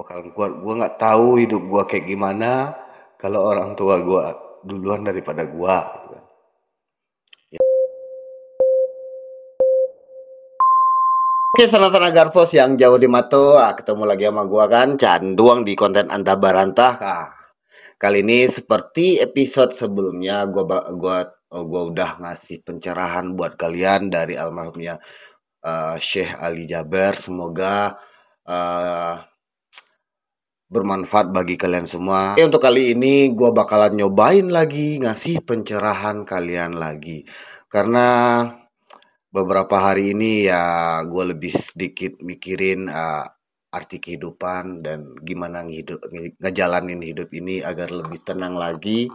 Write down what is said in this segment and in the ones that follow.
bakalan kuat. Gue nggak tahu hidup gue kayak gimana kalau orang tua gue duluan daripada gue gitu kan. Oke, Sanatan Agarpos yang jauh di Mato, ketemu lagi sama gua kan, Canduang di konten Antah Barantah. Kali ini seperti episode sebelumnya, gua udah ngasih pencerahan buat kalian dari almarhumnya Syekh Ali Jaber. Semoga bermanfaat bagi kalian semua. Untuk kali ini gua bakalan nyobain lagi ngasih pencerahan kalian lagi, karena beberapa hari ini ya gue lebih sedikit mikirin arti kehidupan dan gimana ngejalanin hidup ini agar lebih tenang lagi,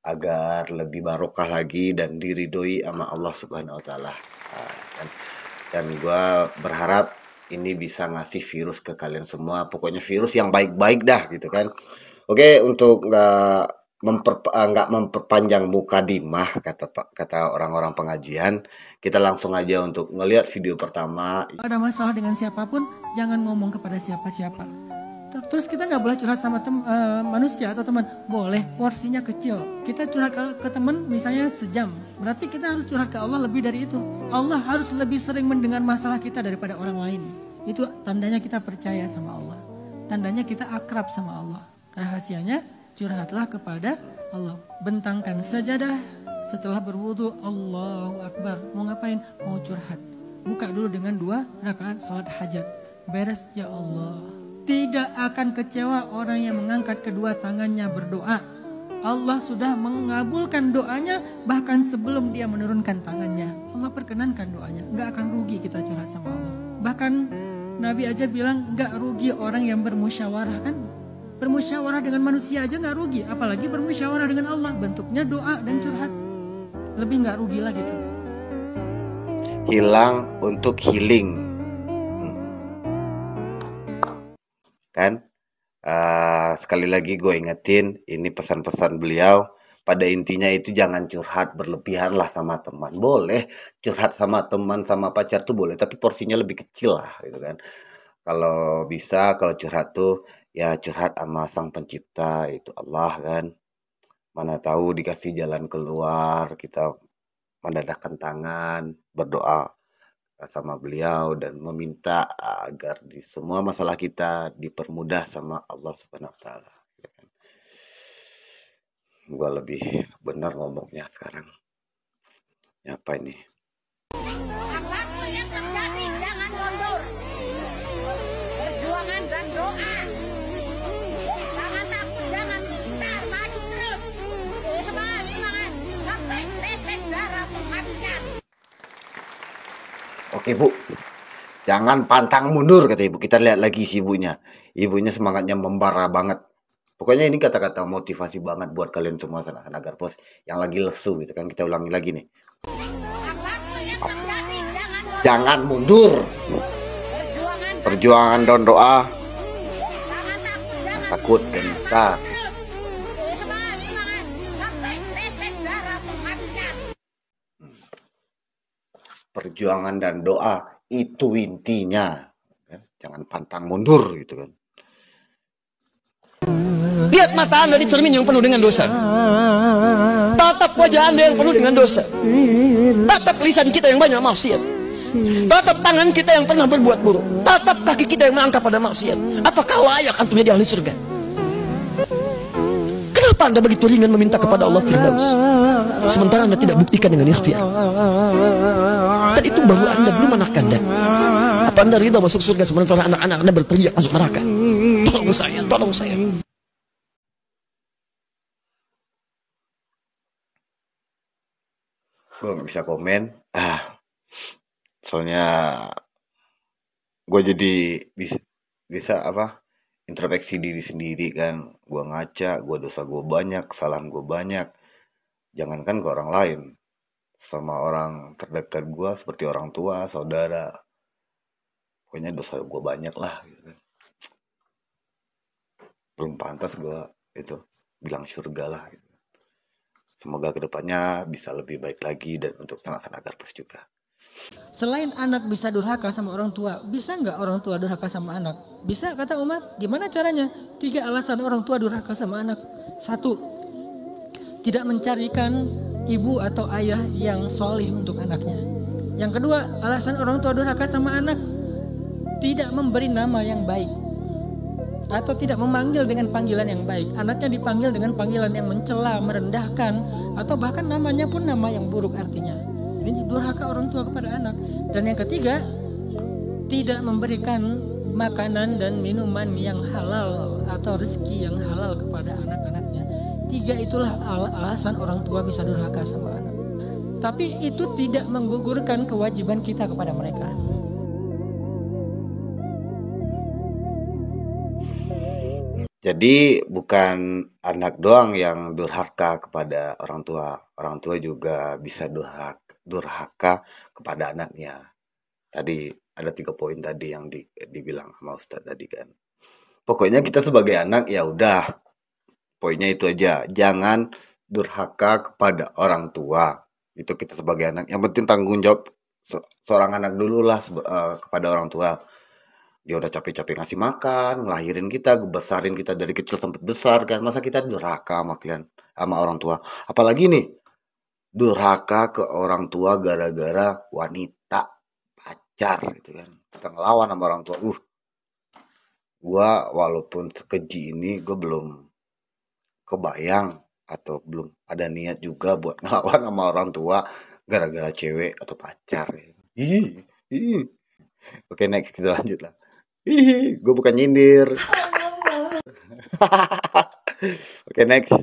agar lebih barokah lagi dan diridhoi sama Allah Subhanahu wa taala. Dan gue berharap ini bisa ngasih virus ke kalian semua, pokoknya virus yang baik-baik dah gitu kan. Oke, untuk nggak memperpanjang mukadimah kata orang-orang pengajian, kita langsung aja untuk ngelihat video pertama. Ada masalah dengan siapapun, jangan ngomong kepada siapa-siapa. Terus kita nggak boleh curhat sama manusia atau teman. Boleh, porsinya kecil. Kita curhat ke teman misalnya sejam. Berarti kita harus curhat ke Allah lebih dari itu. Allah harus lebih sering mendengar masalah kita daripada orang lain. Itu tandanya kita percaya sama Allah. Tandanya kita akrab sama Allah. Rahasianya, curhatlah kepada Allah. Bentangkan sajadah. Setelah berwudu, Allahu Akbar. Mau ngapain? Mau curhat. Buka dulu dengan 2 rakaat sholat hajat. Beres, ya Allah. Tidak akan kecewa orang yang mengangkat kedua tangannya berdoa. Allah sudah mengabulkan doanya bahkan sebelum dia menurunkan tangannya. Allah perkenankan doanya. Gak akan rugi kita curhat sama Allah. Bahkan Nabi aja bilang gak rugi orang yang bermusyawarah kan. Bermusyawarah dengan manusia aja gak rugi. Apalagi bermusyawarah dengan Allah. Bentuknya doa dan curhat. Lebih gak rugi lah gitu. Hilang untuk healing. Kan? Sekali lagi gue ingetin, ini pesan-pesan beliau. Pada intinya itu jangan curhat berlebihan lah sama teman. Boleh curhat sama teman, sama pacar tuh boleh, tapi porsinya lebih kecil lah gitu kan. Kalau bisa, kalau curhat tuh ya curhat sama Sang Pencipta, itu Allah kan. Mana tahu dikasih jalan keluar, kita mendadahkan tangan, berdoa sama beliau dan meminta agar di semua masalah kita dipermudah sama Allah Subhanahu wa taala. Gua lebih benar ngomongnya sekarang. Apa ini? Apapun yang terjadi jangan mundur. Perjuangan dan doa. Jangan takut, jangan gentar, maju terus. Semangat, semangat. Sampai tetes darah penghabisan. Oke Bu, jangan pantang mundur kata ibu. Kita lihat lagi si ibunya. Ibunya semangatnya membara banget. Pokoknya ini kata-kata motivasi banget buat kalian semua Sanatan Agarpos yang lagi lesu gitu kan. Kita ulangi lagi nih. Apapun yang terjadi Jangan mundur. Perjuangan dan doa. jangan takut, jangan Takut gentar. semangat, semangat. Sampai tetes darah penghabisan. Perjuangan dan doa itu intinya. Jangan pantang mundur gitu kan. Lihat mata Anda di cermin yang penuh dengan dosa. Tatap wajah Anda yang penuh dengan dosa. Tatap lisan kita yang banyak maksiat. Tatap tangan kita yang pernah berbuat buruk. Tatap kaki kita yang melangkah pada maksiat. Apakah layak antum jadi ahli surga? Kenapa Anda begitu ringan meminta kepada Allah Firdaus, sementara Anda tidak buktikan dengan ikhtiar? Dan itu baru Anda, belum anak Anda. Apa Anda ridha masuk surga sementara anak-anak Anda berteriak masuk neraka? Tolong saya, tolong saya. Gue nggak bisa komen. Soalnya gue jadi bisa apa? Introspeksi diri sendiri kan. Gue ngaca, dosa gue banyak, kesalahan gue banyak. Jangankan ke orang lain, sama orang terdekat gue seperti orang tua, saudara. Pokoknya dosa gue banyak lah gitu kan. Belum pantas gue itu bilang surga lah gitu. Semoga kedepannya bisa lebih baik lagi dan untuk Sanatan Agarpos juga. Selain anak bisa durhaka sama orang tua, bisa nggak orang tua durhaka sama anak? Bisa, kata Umar. Gimana caranya? 3 alasan orang tua durhaka sama anak. 1, tidak mencarikan ibu atau ayah yang solih untuk anaknya. Yang kedua, alasan orang tua durhaka sama anak, tidak memberi nama yang baik atau tidak memanggil dengan panggilan yang baik. Anaknya dipanggil dengan panggilan yang mencela, merendahkan, atau bahkan namanya pun nama yang buruk artinya. Ini durhaka orang tua kepada anak. Dan yang ketiga, tidak memberikan makanan dan minuman yang halal atau rezeki yang halal kepada anak-anaknya. 3 itulah alasan orang tua bisa durhaka sama anak. Tapi itu tidak menggugurkan kewajiban kita kepada mereka. Jadi bukan anak doang yang durhaka kepada orang tua juga bisa durhaka kepada anaknya. Tadi ada 3 poin tadi yang dibilang sama Ustadz tadi kan. Pokoknya kita sebagai anak ya udah, poinnya itu aja, jangan durhaka kepada orang tua. Itu kita sebagai anak. Yang penting tanggung jawab seorang anak dulu lah kepada orang tua. Dia udah capek-capek ngasih makan, ngelahirin kita, besarin kita dari kecil sampai besar kan. Masa kita durhaka sama orang tua? Apalagi nih, durhaka ke orang tua gara-gara wanita, pacar gitu kan. Kita ngelawan sama orang tua. Gua walaupun sekeji ini, gue belum kebayang atau belum ada niat juga buat ngelawan sama orang tua gara-gara cewek atau pacar. Oke, next kita lanjut lah. Gue bukan nyindir. Oke, next.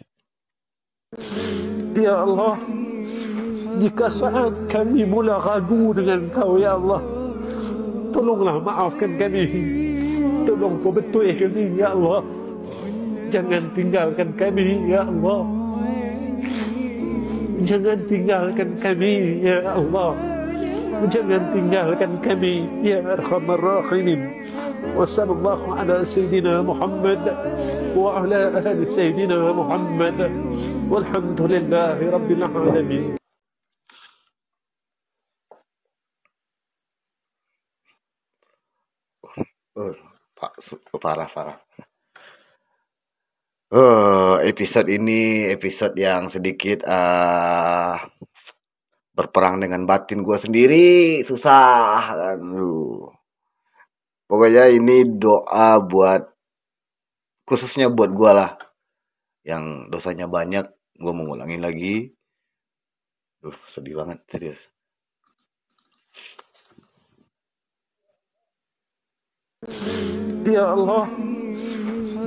Ya Allah, jika saat kami mula ragu dengan Kau, ya Allah, tolonglah maafkan kami. Tolong perbetul kami, ya Allah. Jangan tinggalkan kami, ya Allah. Jangan tinggalkan kami, ya Allah. Jangan tinggalkan kami, ya Arhamar Rahimin. Wa sallallahu ala Sayyidina Muhammad wa ala ahli Sayyidina Muhammad walhamdulillahi Rabbil Alamin. Parah. Episode ini episode yang sedikit berperang dengan batin gue sendiri, susah kan. Pokoknya ini doa buat, khususnya buat gue lah, yang dosanya banyak. Gue mau ngulangin lagi. Sedih banget, serius. Ya Allah,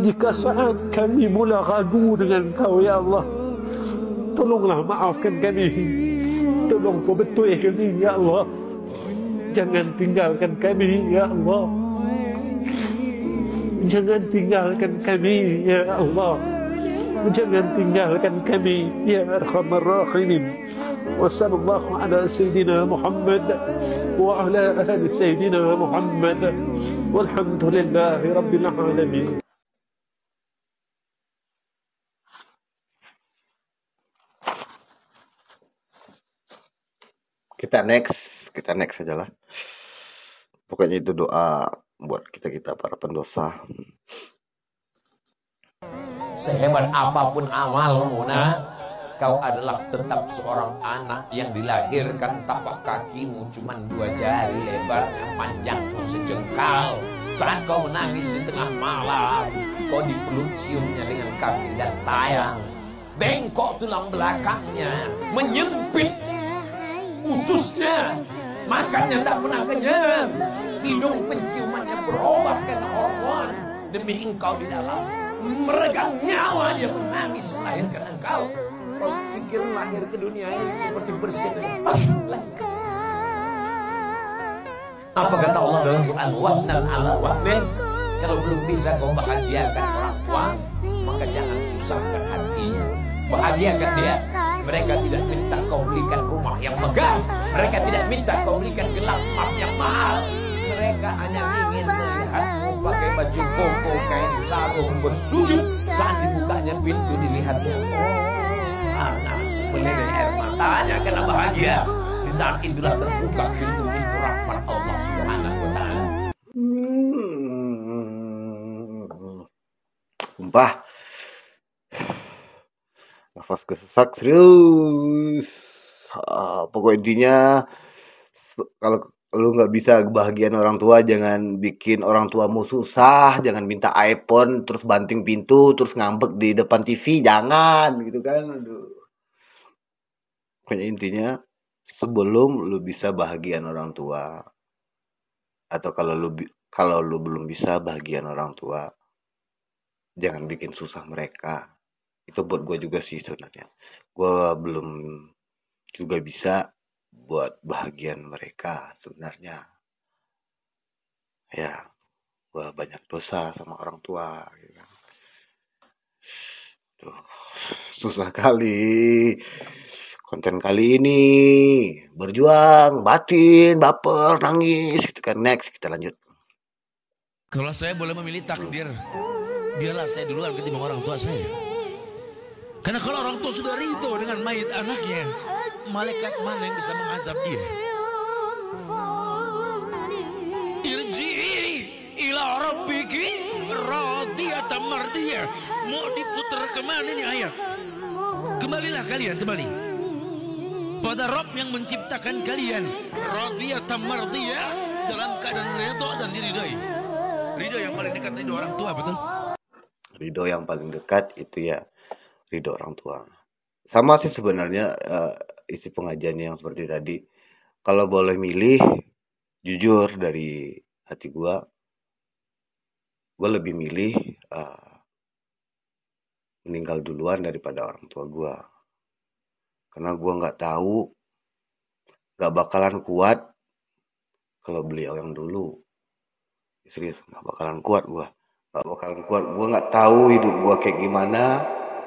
jika saat kami mula ragu dengan Kau, ya Allah, tolonglah maafkan kami. Tolong perbetul kami, ya Allah. Jangan tinggalkan kami, ya Allah. Jangan tinggalkan kami, ya Allah. Jangan tinggalkan kami, ya Arhamar Rahimin. Wa sallallahu ala Sayyidina Muhammad wa ala ahli Sayyidina Muhammad walhamdulillahi Rabbil Alamin. Kita next aja lah. Pokoknya itu doa buat kita para pendosa. Sehebat apapun amalmu, kau adalah tetap seorang anak yang dilahirkan tapak kakimu cuma 2 jari lebarnya, panjangmu sejengkal. Saat kau menangis di tengah malam, kau dipeluk ciumnya dengan kasih dan sayang. Bengkok tulang belakangnya, menyempit ususnya, makannya tak pernah kenyang. Hidung penciumannya berubah karena hormon. Demi engkau di dalam meregang nyawa dia menangis melahirkan engkau. Kau pikir lahir ke dunia ini seperti bersih dengan apa kata Allah dalam Quran? Wa'nal ala wa'min. Kalau belum bisa kau bahagiakan orang tua, maka jangan susahkan hatinya. Bahagiakan dia. Mereka tidak minta kau belikan rumah yang megah. Mereka tidak minta kau belikan gelang emas yang mahal. Mereka hanya ingin melihatmu pakai baju koko, kain sarung, bersujud. Saat dibukanya pintu dilihatnya, oh, anak meleleh air matanya karena bahagia. saat itulah terbuka pintu-pintu rahmat Allah Subhanahu wa taala. Sumpah, nafas kesesak serius. Pokok intinya, kalau lu nggak bisa kebahagiaan orang tua, jangan bikin orang tuamu susah, jangan minta iPhone, terus banting pintu, terus ngambek di depan TV, jangan gitu kan. Aduh. Pokoknya intinya, sebelum lu bisa bahagiaan orang tua, atau kalau lu belum bisa bahagiaan orang tua, jangan bikin susah mereka. Itu buat gue juga sih sebenarnya. Gue belum juga bisa buat bahagian mereka sebenarnya. Ya, gue banyak dosa sama orang tua gitu kan. Tuh, susah kali. Konten kali ini berjuang, batin, baper, nangis gitu kan. Next, kita lanjut. Kalau saya boleh memilih takdir, biarlah saya duluan ketimbang orang tua saya. Karena kalau orang tua sudah ridho dengan mayit anaknya, malaikat mana yang bisa mengazab dia? Irji'i ila rabbiki radiyatan mardiyah. Mau diputar kemana ini ayat? Kembalilah kalian, kembali pada Rabb yang menciptakan kalian, radiyatan mardiyah, dalam keadaan ridho dan diridhoi. Ridho yang paling dekat ridho orang tua, betul? Ridho yang paling dekat itu ya ridho orang tua. Sama sih sebenarnya isi pengajiannya yang seperti tadi. Kalau boleh milih, jujur dari hati gue lebih milih meninggal duluan daripada orang tua gue. Karena gue nggak tahu, nggak bakalan kuat kalau beliau yang dulu. Serius, nggak bakalan kuat gue. Nggak bakalan kuat. Gue nggak tahu hidup gue kayak gimana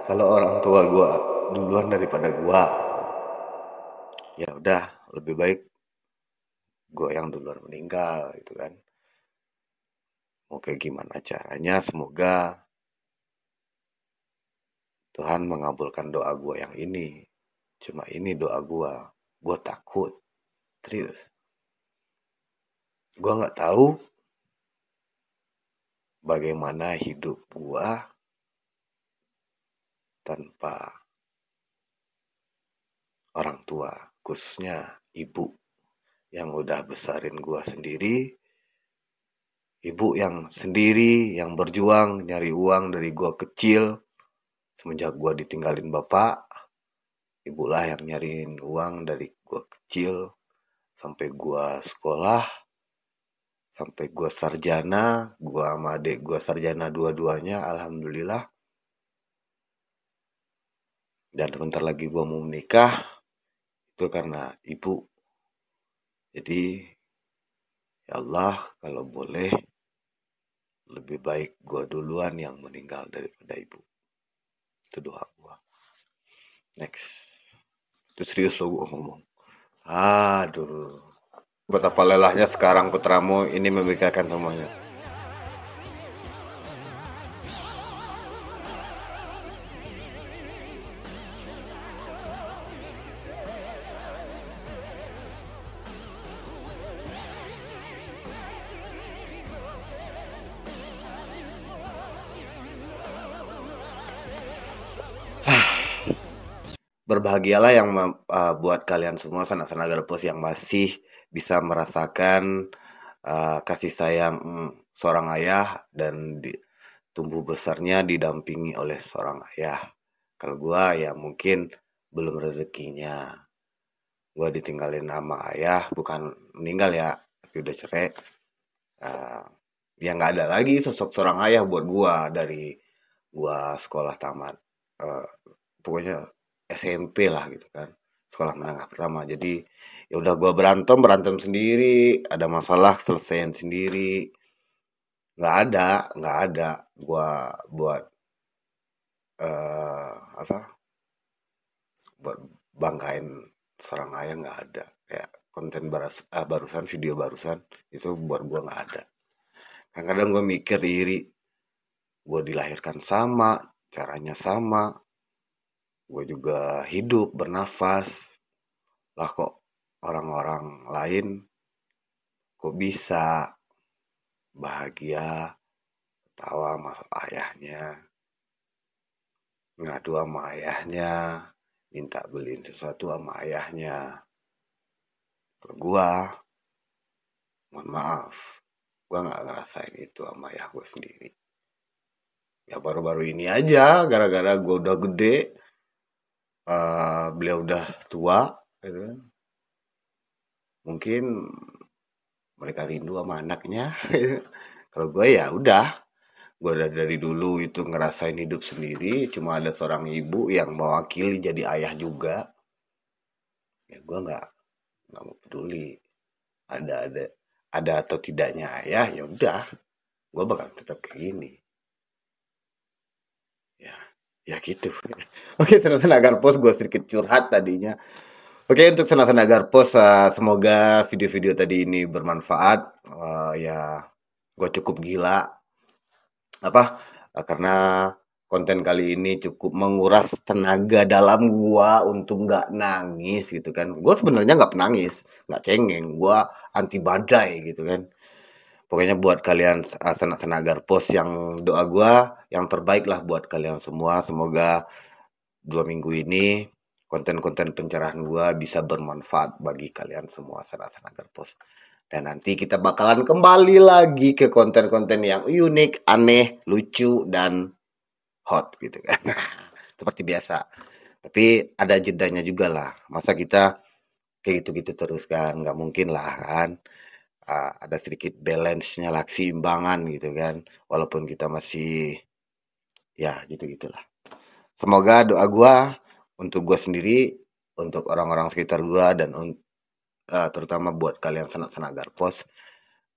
kalau orang tua gue duluan daripada gue. Ya udah, lebih baik gue yang duluan meninggal gitu kan. Mau kayak gimana caranya, semoga Tuhan mengabulkan doa gue yang ini. Cuma ini doa gue takut, serius. Gue nggak tahu bagaimana hidup gue tanpa orang tua, khususnya ibu yang udah besarin gue sendiri, ibu yang sendiri yang berjuang nyari uang dari gue kecil. Semenjak gue ditinggalin bapak, ibulah yang nyariin uang dari gue kecil sampai gue sekolah, sampai gue sarjana. Gue sama adik gue sarjana dua-duanya, alhamdulillah. Dan sebentar lagi gue mau menikah, itu karena ibu. Jadi ya Allah, kalau boleh lebih baik gue duluan yang meninggal daripada ibu. Itu doa gue. Next. Itu serius lo gue ngomong. Aduh. Betapa lelahnya sekarang putramu ini memikirkan semuanya. Berbahagialah yang buat kalian semua sanak-sanak Garpus yang masih bisa merasakan kasih sayang seorang ayah dan tumbuh besarnya didampingi oleh seorang ayah. Kalau gua ya mungkin belum rezekinya. Gua ditinggalin sama ayah, bukan meninggal ya, tapi udah cerai. Ya nggak ada lagi sosok seorang ayah buat gua dari gua sekolah tamat. Pokoknya SMP lah gitu kan, sekolah menengah pertama. Jadi ya udah gue berantem sendiri, ada masalah selesaiin sendiri. Nggak ada gue buat buat banggain seorang ayah, nggak ada. Kayak konten barusan, video barusan itu buat gue nggak ada. Kadang-kadang gue mikir iri, gue dilahirkan sama, caranya sama, gue juga hidup bernafas lah, kok orang-orang lain kok bisa bahagia, tawa sama ayahnya, ngadu sama ayahnya, minta beliin sesuatu sama ayahnya. Kalau gua, mohon maaf, gua nggak ngerasain itu sama ayah gua sendiri. Ya baru-baru ini aja, gara-gara gua udah gede, beliau udah tua, gitu kan. Mungkin mereka rindu sama anaknya. Kalau gue ya udah, gue dari dulu itu ngerasain hidup sendiri, cuma ada seorang ibu yang mewakili jadi ayah juga. Ya gue nggak mau peduli. Ada atau tidaknya ayah, ya udah, gue bakal tetap kayak gini. Ya gitu. Oke, Senasan Agar Pos, gue sedikit curhat tadinya. Oke, untuk Senasan Agar Pos, semoga video-video tadi ini bermanfaat. Ya, gue cukup gila. Karena konten kali ini cukup menguras tenaga dalam gua untuk nggak nangis gitu kan. Gue sebenarnya nggak penangis, nggak cengeng. Gua anti badai gitu kan. Pokoknya buat kalian Senasan Agar Pos, yang doa gua yang terbaik lah buat kalian semua. Semoga 2 minggu ini konten-konten pencerahan gua bisa bermanfaat bagi kalian semua Senasan Agar Pos. Dan nanti kita bakalan kembali lagi ke konten-konten yang unik, aneh, lucu, dan hot gitu kan. Seperti biasa. Tapi ada jedanya juga lah. Masa kita kayak gitu-gitu terus kan? Nggak mungkin lah kan. Ada sedikit balance-nya lah, keseimbangan gitu kan. Walaupun kita masih ya gitu-gitulah. Semoga doa gua untuk gua sendiri, untuk orang-orang sekitar gua, dan terutama buat kalian Senasan Agar Pos,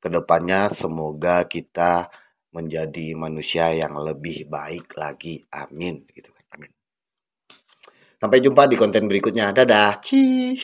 kedepannya semoga kita menjadi manusia yang lebih baik lagi. Amin gitu kan. Amin. Sampai jumpa di konten berikutnya. Dadah. Ciii.